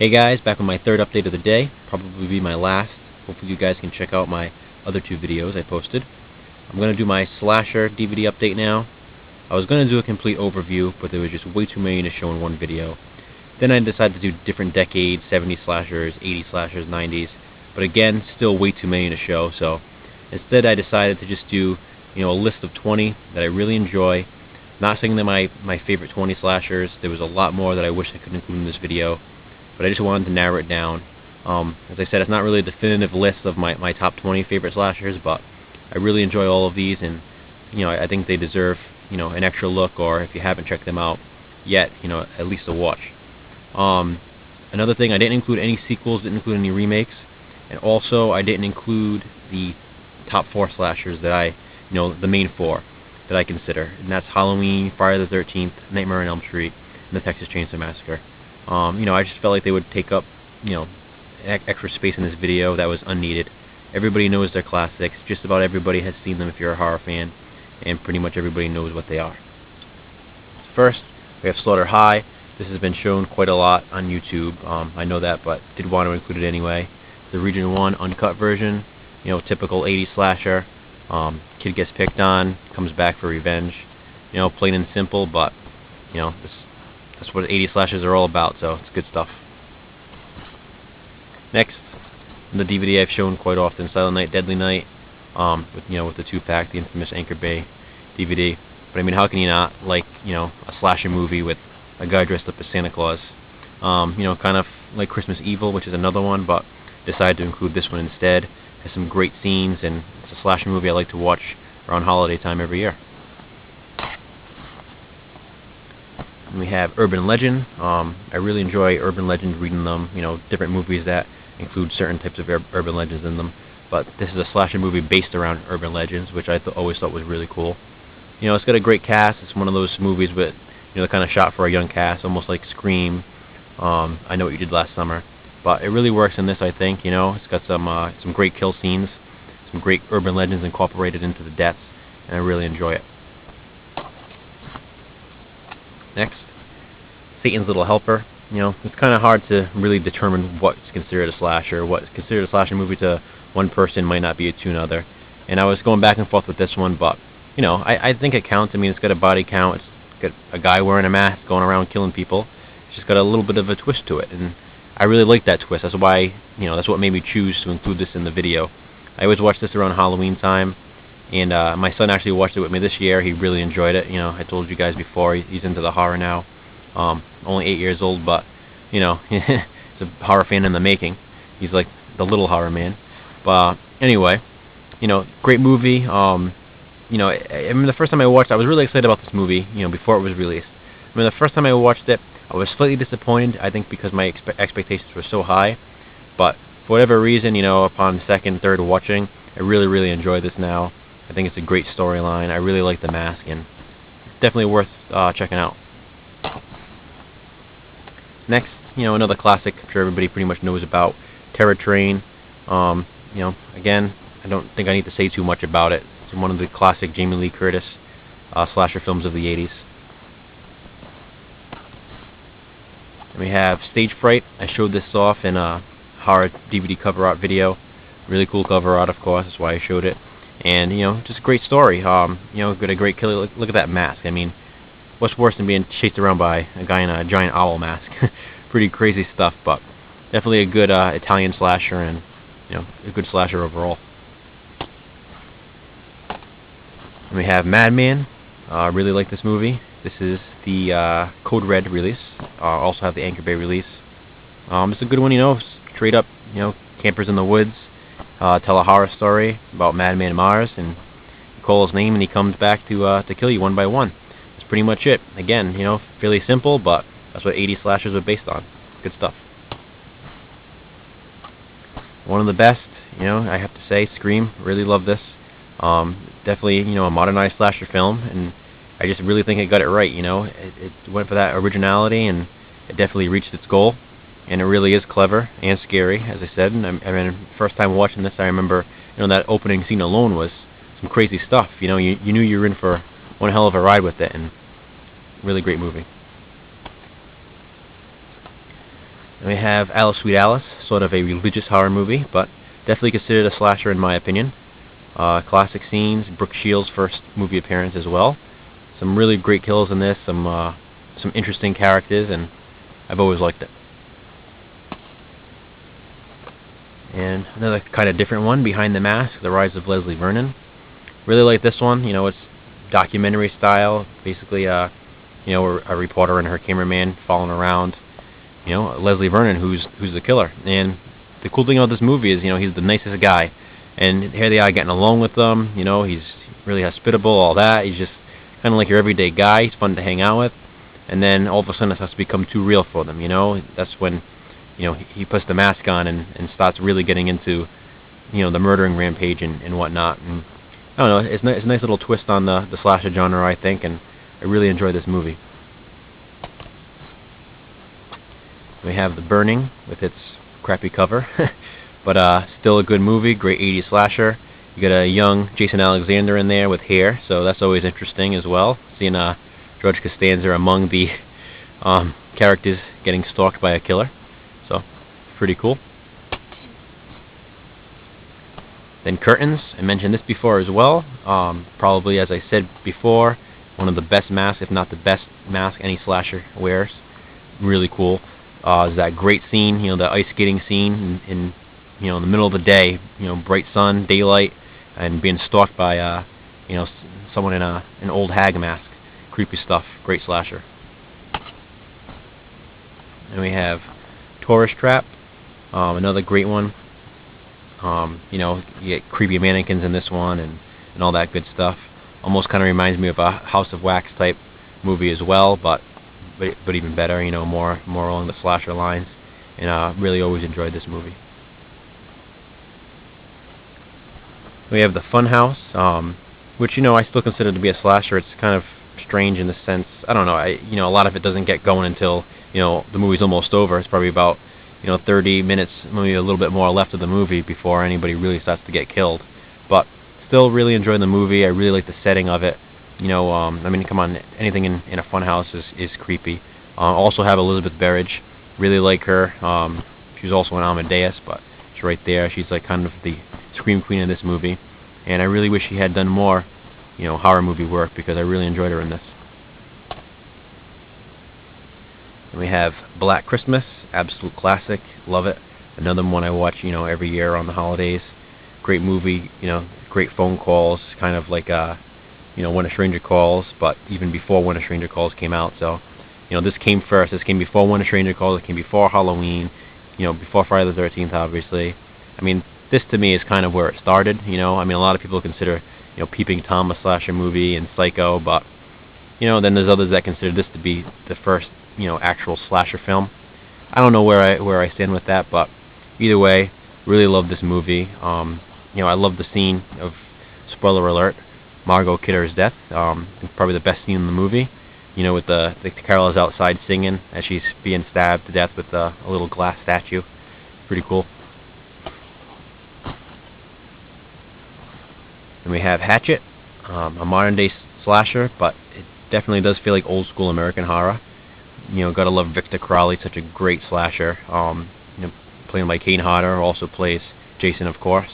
Hey guys, back with my third update of the day, probably be my last. Hopefully you guys can check out my other two videos I posted. I'm going to do my slasher DVD update now. I was going to do a complete overview, but there was just way too many to show in one video. Then I decided to do different decades, 70s slashers, 80s slashers, 90s, but again, still way too many to show, so instead I decided to just do a list of 20 that I really enjoy. Not saying that my favorite 20 slashers, there was a lot more that I wish I could include in this video, but I just wanted to narrow it down. As I said, it's not really a definitive list of my top 20 favorite slashers, but I really enjoy all of these, and I think they deserve an extra look, or if you haven't checked them out yet, at least a watch. Another thing, I didn't include any sequels, didn't include any remakes, and also I didn't include the top 4 slashers that the main 4 that I consider, and that's Halloween, Friday the 13th, Nightmare on Elm Street, and the Texas Chainsaw Massacre. I just felt like they would take up, extra space in this video that was unneeded. Everybody knows their classics. Just about everybody has seen them if you're a horror fan, and pretty much everybody knows what they are. First, we have Slaughter High. This has been shown quite a lot on YouTube. I know that, but did want to include it anyway. The Region 1 uncut version, typical 80s slasher. Kid gets picked on, comes back for revenge. Plain and simple, but that's what 80s slashers are all about, so it's good stuff. Next, the DVD I've shown quite often, Silent Night, Deadly Night, with the 2-pack, the infamous Anchor Bay DVD. But I mean, how can you not like a slasher movie with a guy dressed up as Santa Claus? Kind of like Christmas Evil, which is another one, but decided to include this one instead. Has some great scenes, and it's a slasher movie I like to watch around holiday time every year. And we have Urban Legend. I really enjoy Urban Legends, reading them, different movies that include certain types of urban legends in them. But this is a slasher movie based around urban legends, which I always thought was really cool. It's got a great cast. It's one of those movies with, the kind of shot for a young cast, almost like Scream, I Know What You Did Last Summer. But it really works in this, I think. It's got some great kill scenes, some great urban legends incorporated into the deaths, and I really enjoy it. Next, Satan's Little Helper. It's kind of hard to really determine what's considered a slasher. What's considered a slasher movie to one person might not be to another. And I was going back and forth with this one, but I think it counts. I mean, it's got a body count. It's got a guy wearing a mask going around killing people. It's just got a little bit of a twist to it, and I really like that twist. That's why that's what made me choose to include this in the video. I always watch this around Halloween time, and my son actually watched it with me this year. He really enjoyed it. I told you guys before, he's into the horror now. Only 8 years old, but he's a horror fan in the making. He's like the little horror man. But anyway, great movie. I mean, the first time I watched it, I was really excited about this movie, before it was released. I mean, the first time I watched it, I was slightly disappointed, I think because my expectations were so high. But for whatever reason, upon second, third watching, I really, really enjoy this now. I think it's a great storyline. I really like the mask, and it's definitely worth checking out. Next, another classic I'm sure everybody pretty much knows about, Terra Train. Again, I don't think I need to say too much about it. It's one of the classic Jamie Lee Curtis slasher films of the 80s. And we have Stage Fright. I showed this off in a horror DVD cover art video. Really cool cover art, of course. That's why I showed it. And just a great story. Got a great killer. Look at that mask. I mean, what's worse than being chased around by a guy in a giant owl mask? Pretty crazy stuff, but definitely a good Italian slasher, and a good slasher overall. And we have Madman. Really like this movie. This is the Code Red release. Also have the Anchor Bay release. It's a good one, straight up, campers in the woods. Tell a horror story about Madman Mars, and you call his name and he comes back to kill you one by one. That's pretty much it. Again, fairly simple, but that's what 80s slashers are based on. Good stuff. One of the best, I have to say, Scream. Really love this. Definitely, a modernized slasher film, and I just really think it got it right. It went for that originality, and it definitely reached its goal. And it really is clever and scary, as I said. And I mean, first time watching this, I remember, that opening scene alone was some crazy stuff. You knew you were in for one hell of a ride with it, and really great movie. And we have Alice Sweet Alice, sort of a religious horror movie, but definitely considered a slasher in my opinion. Classic scenes, Brooke Shields' first movie appearance as well. Some really great kills in this, some interesting characters, and I've always liked it. And another kind of different one, Behind the Mask, The Rise of Leslie Vernon. Really like this one. You know, it's documentary style. Basically, you know, a reporter and her cameraman following around, you know, Leslie Vernon, who's the killer. And the cool thing about this movie is, you know, he's the nicest guy. And here they are getting along with them. You know, he's really hospitable, all that. He's just kind of like your everyday guy. He's fun to hang out with. And then all of a sudden it starts to become too real for them, you know. That's when, you know, he puts the mask on and starts really getting into, you know, the murdering rampage and whatnot. And I don't know, it's a nice little twist on the slasher genre, I think, and I really enjoy this movie. We have The Burning with its crappy cover, but still a good movie, great 80s slasher. You got a young Jason Alexander in there with hair, so that's always interesting as well. Seeing George Costanza among the characters getting stalked by a killer, so pretty cool. Then Curtains, I mentioned this before as well. Probably, as I said before, one of the best masks, if not the best mask any slasher wears. Really cool. Is that great scene, you know, the ice skating scene in you know, in the middle of the day, you know, bright sun, daylight, and being stalked by you know, someone in an old hag mask. Creepy stuff. Great slasher. And we have Taurus Trap, another great one. You know, you get creepy mannequins in this one and all that good stuff. Almost kind of reminds me of a House of Wax type movie as well, but even better. You know, more along the slasher lines. And really always enjoyed this movie. We have The Funhouse, which, you know, I still consider to be a slasher. It's kind of strange in the sense, I don't know, you know, a lot of it doesn't get going until, you know, the movie's almost over. It's probably about, you know, 30 minutes, maybe a little bit more left of the movie before anybody really starts to get killed. But still really enjoy the movie. I really like the setting of it. You know, I mean, come on, anything in a funhouse is creepy. Also have Elizabeth Berridge. Really like her. She's also in Amadeus, but she's right there. She's like kind of the scream queen in this movie. And I really wish she had done more, you know, horror movie work, because I really enjoyed her in this. And we have Black Christmas, absolute classic, love it. Another one I watch, you know, every year on the holidays. Great movie, you know, great phone calls, kind of like you know, When a Stranger Calls, but even before When a Stranger Calls came out. So, you know, this came first. This came before When a Stranger Calls. It came before Halloween. You know, before Friday the 13th, obviously. I mean, this to me is kind of where it started. You know, I mean, a lot of people consider, you know, Peeping Tom a slasher movie and Psycho, but, you know, then there's others that consider this to be the first, you know, actual slasher film. I don't know where I stand with that, but either way, really love this movie. You know, I love the scene of, spoiler alert, Margot Kidder's death. Probably the best scene in the movie. You know, with the carolers outside singing as she's being stabbed to death with a little glass statue. Pretty cool. And we have Hatchet, a modern day slasher, but it definitely does feel like old school American horror. You know, gotta love Victor Crowley, such a great slasher. You know, playing by Kane Hodder, also plays Jason, of course.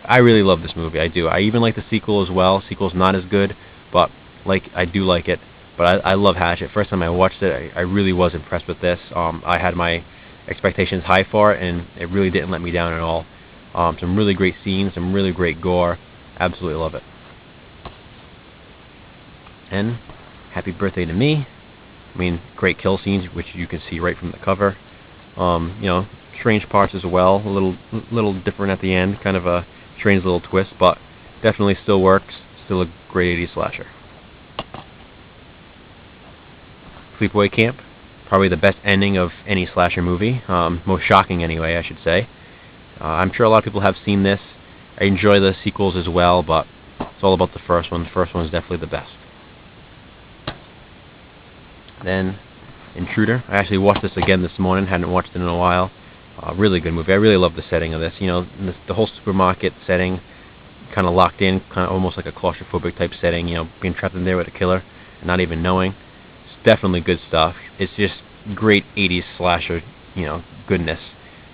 I really love this movie, I do. I even like the sequel as well. Sequel's not as good, but I do like it. But I love Hatchet. First time I watched it, I really was impressed with this. I had my expectations high for it, and it really didn't let me down at all. Some really great scenes, some really great gore. Absolutely love it. And happy birthday to me. I mean, great kill scenes, which you can see right from the cover. You know, strange parts as well. A little different at the end. Kind of a strange little twist, but definitely still works. Still a great 80s slasher. Sleepaway Camp. Probably the best ending of any slasher movie. Most shocking anyway, I should say. I'm sure a lot of people have seen this. I enjoy the sequels as well, but it's all about the first one. The first one is definitely the best. Then Intruder. I actually watched this again this morning. Hadn't watched it in a while. Really good movie. I really love the setting of this. You know, the whole supermarket setting, kind of locked in, kind of almost like a claustrophobic type setting. You know, being trapped in there with a killer and not even knowing. It's definitely good stuff. It's just great 80s slasher goodness.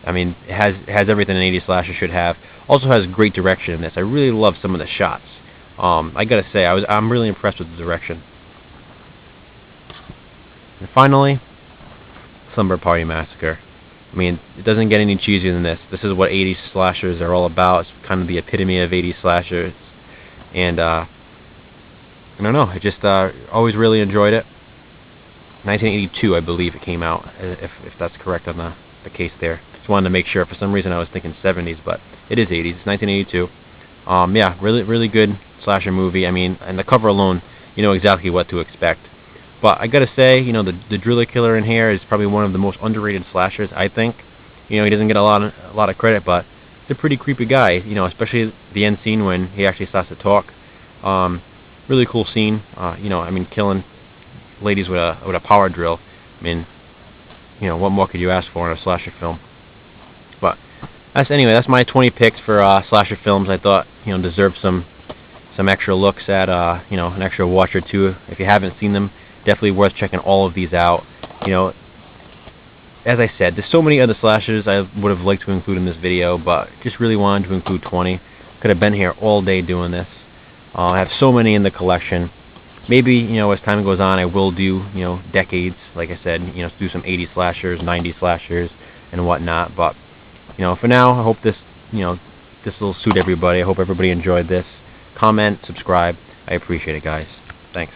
I mean, it has everything an 80s slasher should have. Also has great direction in this. I really love some of the shots. I gotta say, I'm really impressed with the direction. And finally, Slumber Party Massacre. I mean, it doesn't get any cheesier than this. This is what 80s slashers are all about. It's kind of the epitome of 80s slashers. And I don't know, I just always really enjoyed it. 1982, I believe it came out, if that's correct on the case there. Just wanted to make sure. For some reason I was thinking 70s, but it is 80s. It's 1982. Yeah, really good slasher movie. I mean, and the cover alone, you know exactly what to expect. But I gotta say, the driller killer in here is probably one of the most underrated slashers, I think. He doesn't get a lot of credit, but he's a pretty creepy guy. Especially the end scene when he actually starts to talk. Really cool scene. I mean, killing ladies with a power drill. I mean, what more could you ask for in a slasher film? But anyway, that's my 20 picks for slasher films. I thought deserved some extra looks at an extra watch or two. If you haven't seen them, definitely worth checking all of these out. As I said, there's so many other slashers I would have liked to include in this video, but just really wanted to include 20. Could have been here all day doing this. I have so many in the collection. Maybe, as time goes on, I will do, decades, like I said, do some 80s slashers, 90s slashers, and whatnot. But, for now, I hope this will suit everybody. I hope everybody enjoyed this. Comment, subscribe. I appreciate it, guys. Thanks.